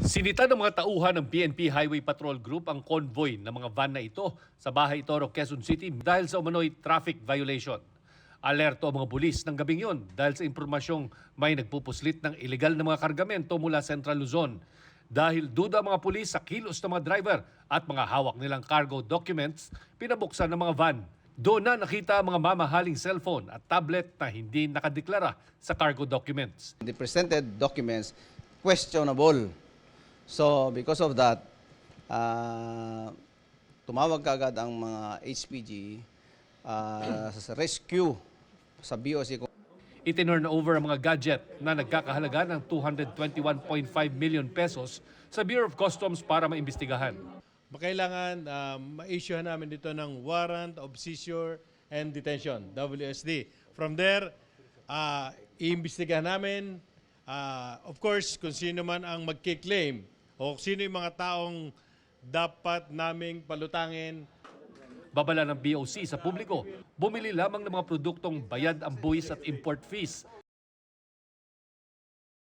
Sinita ng mga tauhan ng PNP Highway Patrol Group ang convoy ng mga van na ito sa Bahay Toro, Quezon City dahil sa umano'y traffic violation. Alerto ang mga pulis ng gabing yon dahil sa impormasyong may nagpupuslit ng ilegal na mga kargamento mula Central Luzon. Dahil duda ang mga pulis sa kilos ng mga driver at mga hawak nilang cargo documents, pinabuksan ng mga van. Doon na nakita ang mga mamahaling cellphone at tablet na hindi nakadeklara sa cargo documents. The presented documents questionable. So because of that, tumawag kagad ang mga HPG sa rescue sa BOC. Itinurn over ang mga gadget na nagkakahalaga ng 221.5 million pesos sa Bureau of Customs para maimbestigahan. Kailangan ma-issuehan namin dito ng Warrant of Seizure and Detention, WSD. From there, iimbestigahan namin, of course, kung sino man ang magkiklaim o sino yung mga taong dapat naming palutangin. Babala ng BOC sa publiko, bumili lamang ng mga produktong bayad ang buwis at import fees